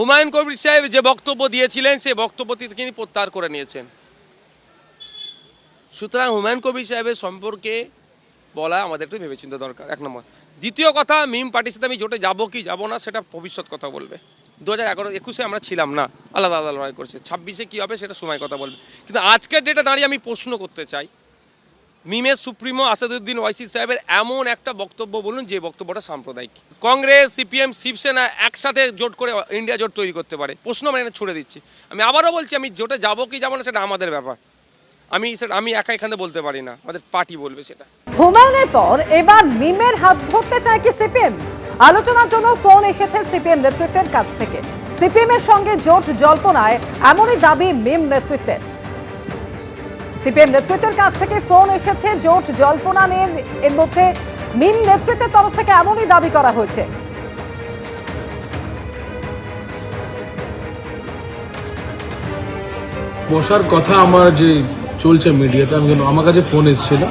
হুমায়ুন কবির সাহেব যে বক্তব্য দিয়েছিলেন সেই বক্তব্যটি তিনি প্রত্যাহার করে নিয়েছেন। সুতরাং হুমায়ুন কবির সাহেবের সম্পর্কে বলা আমাদের একটু ভেবেচিন্তা দরকার, এক নম্বর। দ্বিতীয় কথা, মিম পার্টির সাথে আমি জোটে যাবো কি যাবো না সেটা ভবিষ্যৎ কথা বলবে। 2011-21 আমরা ছিলাম না, আলাদা আলাদা লড়াই করছে। 26-এ কী হবে সেটা সময় কথা বলবে। কিন্তু আজকের ডেটে দাঁড়িয়ে আমি প্রশ্ন করতে চাই, মিমের সুপ্রিমো আসাদুদ্দিন ওয়াইসি সাহেবের এমন একটা বক্তব্য বলুন যে বক্তব্যটা সাম্প্রদায়িক। কংগ্রেস, সিপিএম, শিবসেনা একসাথে জোট করে ইন্ডিয়া জোট তৈরি করতে পারে, প্রশ্ন আমি এখানে ছুড়ে দিচ্ছি। আমি আবারও বলছি, আমি জোটে যাবো কি যাবো না সেটা আমাদের ব্যাপার। আমি একা এখানে বলতে পারি না, আমাদের পার্টি বলবে সেটা। হুমায়ুনের পর এবার মিমের হাত ধরতে চায় কি সিপিএম? আলোচনার জন্য ফোন এসেছে সিপিএম নেতৃত্বের কাছ থেকে। সিপিএম এর সঙ্গে জোট জল্পনায় এমনই দাবি মিম নেতৃত্বের। সিপিএম নেতৃত্বের কাছ থেকে ফোন এসেছে জোট জল্পনা নিয়ে। এর মধ্যে মিম নেতৃত্বের তরফ থেকে এমনই দাবি করা হয়েছে। বসার কথা আমার যে চলছে মিডিয়াতে, আমি আমার কাছে ফোন এসেছিল,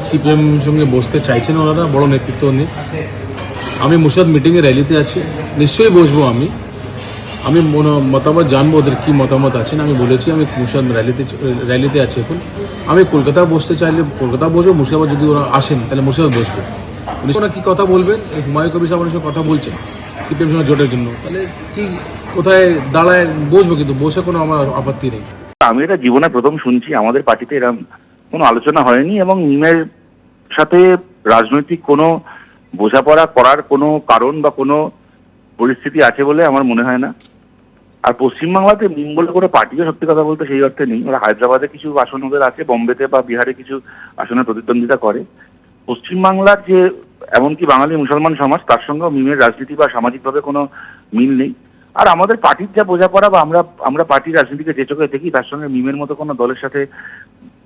সিপিএম সঙ্গে বসতে চাইছেন ওনারা, বড় নেতৃত্ব নিয়ে। আমি মুর্শিদাবাদ মিটিংয়ে র্যালিতে আছি, নিশ্চয়ই বসবো। আমি মতামত জানবো ওদের কী মতামত আছেন। আমি বলেছি আমি মুর্শিদাবাদ র্যালিতে আছি এখন। আমি কলকাতা বসতে চাইলে কলকাতা বসবো, মুর্শিদাবাদ যদি ওরা আসেন তাহলে মুর্শিদাবাদ বসবো। ওরা কী কথা বলবেন, হুমায়ুন কবির সাহেবের সঙ্গে কথা বলছেন সিপিএম সঙ্গে জোটের জন্য, তাহলে কি কোথায় দাঁড়ায় বসবো, কিন্তু বসে কোনো আমার আপত্তি নেই। আমি এটা জীবনে প্রথম শুনছি, আমাদের পার্টিতে এরকম কোনো আলোচনা হয়নি এবং মিমের সাথে রাজনৈতিক কোনো বোঝাপড়া করার কোনো কারণ বা কোনো পরিস্থিতি আছে বলে আমার মনে হয় না। আর পশ্চিমবাংলাতে মিম বলে করে পার্টিও সত্যি কথা বলতে সেই অর্থে নেই। ওরা হায়দ্রাবাদে কিছু আসন ওদের আছে, বোম্বেতে বা বিহারে কিছু আসনে প্রতিদ্বন্দ্বিতা করে। পশ্চিমবাংলার যে এমনকি বাঙালি মুসলমান সমাজ, তার সঙ্গেও মিমের রাজনীতি বা সামাজিকভাবে কোনো মিল নেই। আর আমাদের পার্টির যা বোঝাপড়া বা আমরা পার্টির রাজনীতিকে যে চোখে দেখি, তার সঙ্গে মিমের মতো কোনো দলের সাথে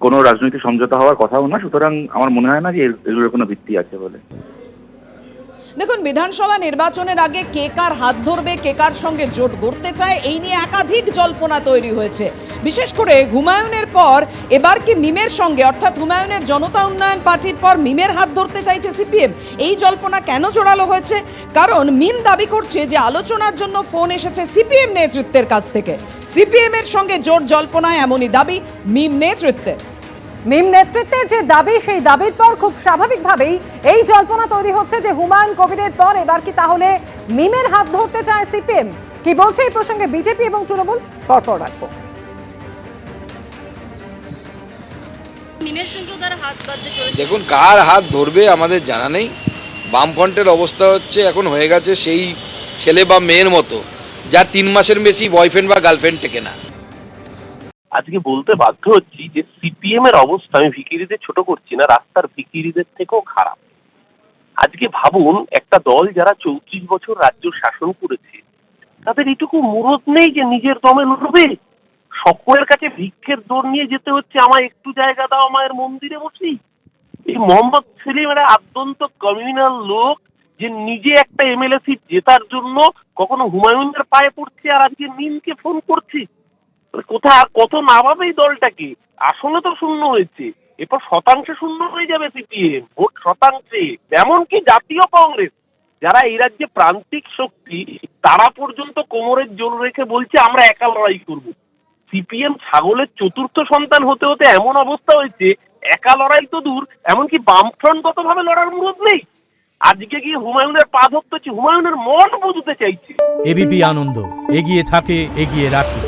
কোনো রাজনৈতিক সমঝোতা হওয়ার কথাও না। সুতরাং আমার মনে হয় না যে এগুলোর কোনো ভিত্তি আছে বলে। দেখুন, বিধানসভা নির্বাচনের আগে কে কার হাত ধরবে, কে কার সঙ্গে জোট গড়তে চায়, এই নিয়ে একাধিক জল্পনা তৈরি হয়েছে। বিশেষ করে হুমায়ুনের পর এবার কি মিমের সঙ্গে, অর্থাৎ হুমায়ুনের জনতা উন্নয়ন পার্টির পর মিমের হাত ধরতে চাইছে সিপিএম। এই জল্পনা কেন জোরালো হয়েছে? কারণ মিম দাবি করছে যে আলোচনার জন্য ফোন এসেছে সিপিএম নেতৃত্বের কাছ থেকে। সিপিএম এর সঙ্গে জোট জল্পনায় এমনই দাবি মিম নেতৃত্বের। মিম নেতৃত্বের যে দাবি, সেই দাবির পর খুব স্বাভাবিকভাবেই এই জল্পনা তৈরি হচ্ছে যে হুমায়ুন কবিরের পর এবার কি তাহলে মিমের হাত ধরতে চায় সিপিএম। কি বলছে এই প্রসঙ্গে বিজেপি এবং তৃণমূল, পরপর রাখবো। দেখুন, কার হাত ধরবে আমাদের জানা নেই। বামফ্রন্টের অবস্থা হচ্ছে এখন হয়ে গেছে সেই ছেলে বা মেয়ের মতো, যা 3 মাসের বেশি বয়ফ্রেন্ড বা গার্লফ্রেন্ড টেকে না। আজকে বলতে বাধ্য হচ্ছি যে সিপিএম এর অবস্থা, আমি ভিখিরিদের ছোট করছি না, রাস্তার ভিখিরিদের থেকেও খারাপ। আজকে ভাবুন, একটা দল যারা 34 বছর রাজ্য শাসন করেছে, তাদের এটুকু মুরদ নেই যে নিজের দমে লড়বে। সকলের কাছে ভিক্ষের দৌড় নিয়ে যেতে হচ্ছে, আমায় একটু জায়গা দাও, মায়ের মন্দিরে বসি। এই মোহাম্মদ সেলিম একটা আদ্যন্ত কমিউনাল লোক, যে নিজে একটা এমএলএ সিট জেতার জন্য কখনো হুমায়ুনের পায়ে পড়ছে, আর আজকে মিমকে ফোন করছে। কোথায় আর কত নামাবে এই দলটাকে? আসলে তো শূন্য হয়েছে, এরপর শতাংশে শূন্য হয়ে যাবে সিপিএম, ভোট শতাংশে। এমনকি জাতীয় কংগ্রেস, যারা এই রাজ্যে প্রান্তিক শক্তি, তারা পর্যন্ত কোমরের জোর রেখে বলছে আমরা একা লড়াই করব। সিপিএম ছাগলের চতুর্থ সন্তান হতে হতে এমন অবস্থা হয়েছে, একা লড়াই তো দূর, এমনকি বামফ্রন্টগতভাবে লড়ার মুরদ নেই। আজকে গিয়ে হুমায়ুনের পা ধরতে হচ্ছে, হুমায়ুনের মন বুঝতে চাইছে। এবিপি আনন্দ, এগিয়ে থাকে, এগিয়ে রাখে।